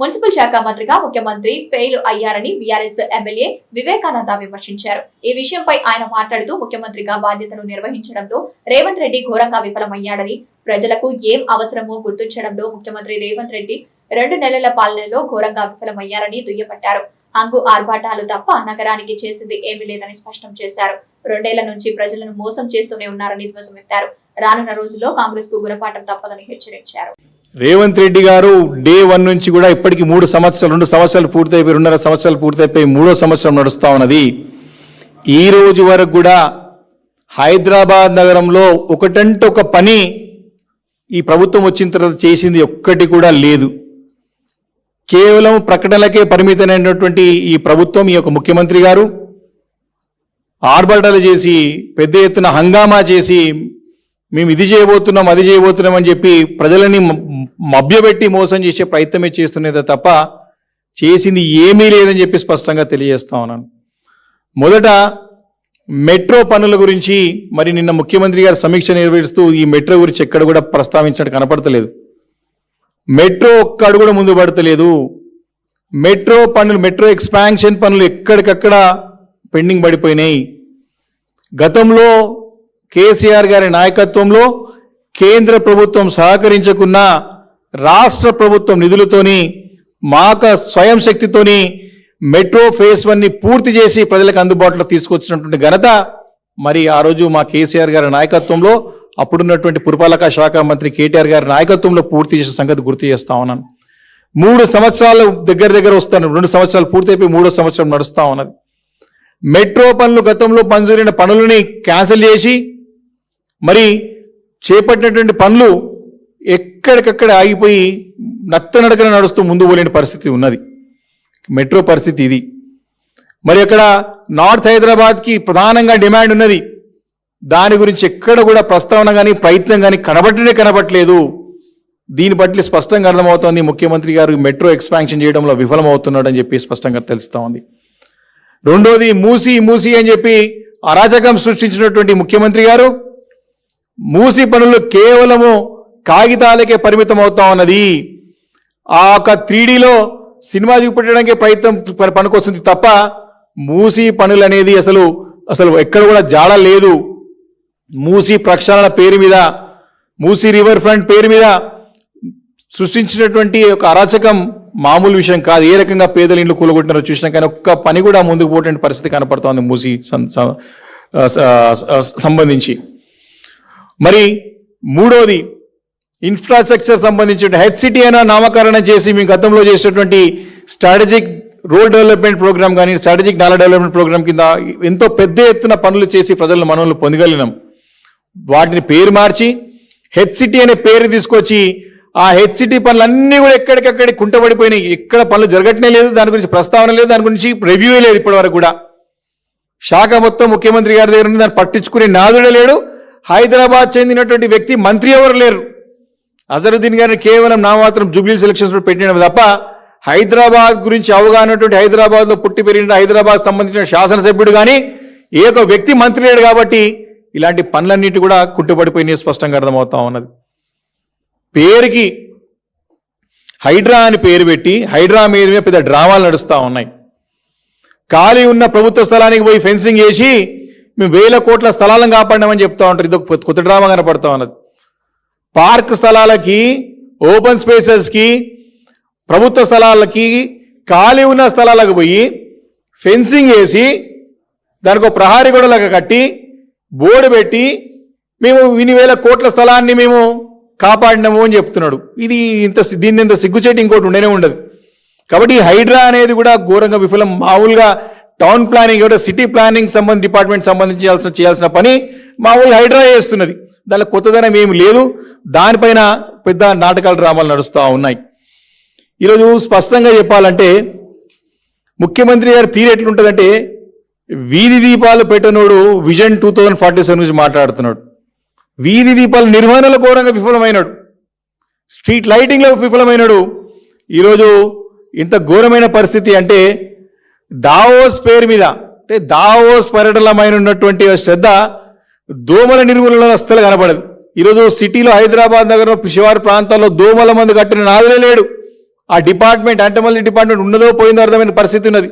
Municipal శాఖ మంత్రిగా ముఖ్యమంత్రి ఫెయిల్ అయ్యారని బీఆర్ఎస్ ఎమ్మెల్యే వివేకానంద విమర్శించారు. ఈ విషయంపై ఆయన మాట్లాడుతూ ముఖ్యమంత్రిగా బాధ్యతను నిర్వహించడంలో రేవంత్ రెడ్డి ఘోరంగా విఫలమయ్యాడని, ప్రజలకు ఏం అవసరమో గుర్తించడంలో ముఖ్యమంత్రి రేవంత్ రెడ్డి 2 నెలల పాలనలో ఘోరంగా విఫలమయ్యారని దుయ్యబట్టారు. హంగు ఆర్భాటాలు తప్ప నగరానికి చేసింది ఏమీ లేదని స్పష్టం చేశారు. 2 ఏళ్ల నుంచి ప్రజలను మోసం చేస్తూనే ఉన్నారని ధ్వజమెత్తారు. రానున్న రోజుల్లో కాంగ్రెస్ కు గురపాఠం తప్పదని హెచ్చరించారు. రేవంత్ రెడ్డి గారు డే 1 నుంచి కూడా ఇప్పటికి 2 సంవత్సరాలు పూర్తయిపోయి 2.5 సంవత్సరాలు పూర్తయిపోయి 3వ సంవత్సరం నడుస్తా ఉన్నది. ఈ రోజు వరకు కూడా హైదరాబాద్ నగరంలో ఒకటంటే ఒక పని ఈ ప్రభుత్వం వచ్చిన తర్వాత చేసింది ఒక్కటి కూడా లేదు. కేవలం ప్రకటనలకే పరిమితమైనటువంటి ఈ ప్రభుత్వం, ఈ యొక్క ముఖ్యమంత్రి గారు ఆర్భాటాలు చేసి పెద్ద ఎత్తున హంగామా చేసి మేము ఇది చేయబోతున్నాం అది చేయబోతున్నాం అని చెప్పి ప్రజలని మభ్యపెట్టి మోసం చేసే ప్రయత్నమే చేస్తున్నదే తప్ప చేసింది ఏమీ లేదని చెప్పి స్పష్టంగా తెలియజేస్తా ఉన్నాను. మొదట మెట్రో పనుల గురించి మరి నిన్న ముఖ్యమంత్రి గారు సమీక్ష నిర్వహిస్తూ ఈ మెట్రో గురించి ఎక్కడ కూడా ప్రస్తావించడం కనపడతలేదు. మెట్రో ఒక్క అడుగు కూడా ముందు పడతలేదు. మెట్రో పనులు, మెట్రో ఎక్స్పాన్షన్ పనులు ఎక్కడికక్కడ పెండింగ్ పడిపోయినాయి. గతంలో కేసీఆర్ గారి నాయకత్వంలో కేంద్ర ప్రభుత్వం సహకరించకున్న రాష్ట్ర ప్రభుత్వం నిధులతోని మాక స్వయం శక్తితోని మెట్రో ఫేజ్ 1ని పూర్తి చేసి ప్రజలకు అందుబాటులో తీసుకొచ్చినటువంటి ఘనత మరి ఆ రోజు మా కేసీఆర్ గారి నాయకత్వంలో అప్పుడున్నటువంటి పురపాలక శాఖ మంత్రి కేటీఆర్ గారి నాయకత్వంలో పూర్తి చేసిన సంగతి గుర్తు చేస్తా ఉన్నాను. 3 సంవత్సరాలు దగ్గర వస్తాను. 2 సంవత్సరాలు పూర్తయిపోయి 3వ సంవత్సరం నడుస్తా ఉన్నది. మెట్రో పనులు గతంలో మంజూరైన పనులని క్యాన్సిల్ చేసి మరి చేపట్టినటువంటి పనులు ఎక్కడికక్కడ ఆగిపోయి నత్తనడకన నడుస్తూ ముందు పోలేని పరిస్థితి ఉన్నది. మెట్రో పరిస్థితి ఇది. మరి అక్కడ నార్త్ హైదరాబాద్కి ప్రధానంగా డిమాండ్ ఉన్నది. దాని గురించి ఎక్కడ కూడా ప్రస్తావన కానీ ప్రయత్నం కానీ కనబట్టలేదు. దీన్ని బట్టి స్పష్టంగా అర్థమవుతోంది ముఖ్యమంత్రి గారు మెట్రో ఎక్స్పాన్షన్ చేయడంలో విఫలమవుతున్నాడని చెప్పి స్పష్టంగా తెలుస్తూ ఉంది. రెండోది మూసి అని చెప్పి అరాచకం సృష్టించినటువంటి ముఖ్యమంత్రి గారు మూసి పనులు కేవలము కాగితాలకే పరిమితం అవుతా ఉన్నది. ఆ ఒక 3Dలో సినిమా చూపెట్టడానికి ప్రయత్నం పనికొస్తుంది తప్ప మూసి పనులు అనేది అసలు ఎక్కడ కూడా జాడ లేదు. మూసి ప్రక్షాళన పేరు మీద, మూసి రివర్ ఫ్రంట్ పేరు మీద సృష్టించినటువంటి ఒక అరాచకం మామూలు విషయం కాదు. ఏ రకంగా పేదల ఇండ్లు కూలగొట్టినారో చూసినా కానీ ఒక్క పని కూడా ముందుకు పోటీ పరిస్థితి కనపడుతోంది మూసి సంబంధించి. మరి మూడోది ఇన్ఫ్రాస్ట్రక్చర్ సంబంధించిన హెచ్సిటీ అయినా నామకరణం చేసి మేము గతంలో చేసినటువంటి స్ట్రాటజిక్ రోడ్ డెవలప్మెంట్ ప్రోగ్రామ్ కానీ స్ట్రాటజిక్ నాలా డెవలప్మెంట్ ప్రోగ్రామ్ కింద ఎంతో పెద్ద ఎత్తున పనులు చేసి ప్రజలను మనల్ని పొందగలిగినాం. వాటిని పేరు మార్చి హెచ్సిటీ అనే పేరు తీసుకొచ్చి ఆ హెచ్సిటీ పనులన్నీ కూడా ఎక్కడికక్కడి కుంటపడిపోయినాయి. ఎక్కడ పనులు జరగట్నే లేదు, దాని గురించి ప్రస్తావన లేదు, దాని గురించి రివ్యూ లేదు. ఇప్పటి వరకు కూడా శాఖ మొత్తం ముఖ్యమంత్రి గారి దగ్గర ఉంది, దాన్ని పట్టించుకునే నాదుడే లేడు. హైదరాబాద్ చెందినటువంటి వ్యక్తి మంత్రి ఎవరు లేరు. అజరుద్దీన్ గారిని కేవలం నామాత్రం జూబ్లీ సెలక్షన్స్ పెట్టిన తప్ప హైదరాబాద్ గురించి అవగాహనటువంటి హైదరాబాద్లో పుట్టి పెరిగిన హైదరాబాద్ సంబంధించిన శాసనసభ్యుడు కానీ ఏ ఒక వ్యక్తి మంత్రి లేడు. కాబట్టి ఇలాంటి పనులన్నిటి కూడా కుంటుపడిపోయినాయి స్పష్టంగా అర్థమవుతా ఉన్నది. పేరుకి హైడ్రా అని పేరు పెట్టి హైడ్రా మీద పెద్ద డ్రామాలు నడుస్తూ ఉన్నాయి. ఖాళీ ఉన్న ప్రభుత్వ స్థలానికి పోయి ఫెన్సింగ్ చేసి మేము 1000 కోట్ల స్థలాలను కాపాడినామని చెప్తా ఉంటారు. ఇది ఒక కొత్త డ్రామా కనపడతా ఉన్నది. పార్క్ స్థలాలకి, ఓపెన్ స్పేసెస్కి, ప్రభుత్వ స్థలాలకి ఖాళీ ఉన్న స్థలాలకు పోయి ఫెన్సింగ్ వేసి దానికి ఒక ప్రహారీ గోడలాగా కట్టి బోర్డు పెట్టి మేము 1000 కోట్ల స్థలాన్ని మేము కాపాడినాము అని చెప్తున్నాడు. దీన్ని ఇంత సిగ్గుచేటి ఇంకోటి ఉండనే ఉండదు. కాబట్టి హైడ్రా అనేది కూడా ఘోరంగా విఫలం. మామూలుగా town planning city planning department సంబంధించి చేయాల్సిన పని మామూలుగా హైడ్రా చేస్తున్నది. దానిలో కొత్తదనం ఏమి లేదు. దానిపైన పెద్ద నాటకాల డ్రామాలు నడుస్తూ ఉన్నాయి. ఈరోజు స్పష్టంగా చెప్పాలంటే ముఖ్యమంత్రి గారి తీరు ఎట్లుంటుందంటే వీధి దీపాలు పెట్టనోడు విజన్ 2047 గురించి మాట్లాడుతున్నాడు. వీధి దీపాల నిర్వహణలో ఘోరంగా విఫలమైనాడు. స్ట్రీట్ లైటింగ్లో విఫలమైనాడు. ఈరోజు ఇంత ఘోరమైన పరిస్థితి అంటే దావోస్ పేరు మీద అంటే దావోస్ పర్యటనమైన ఉన్నటువంటి శ్రద్ధ దోమల నిర్మూలనలో అస్సలు కనపడదు. ఈరోజు సిటీలో హైదరాబాద్ నగరంలో శివారు ప్రాంతాల్లో దోమల మందు కట్టిన నాదులే లేడు. ఆ డిపార్ట్మెంట్ అంటమల్లి డిపార్ట్మెంట్ ఉన్నదో పోయిందో అర్థమైన పరిస్థితి ఉన్నది.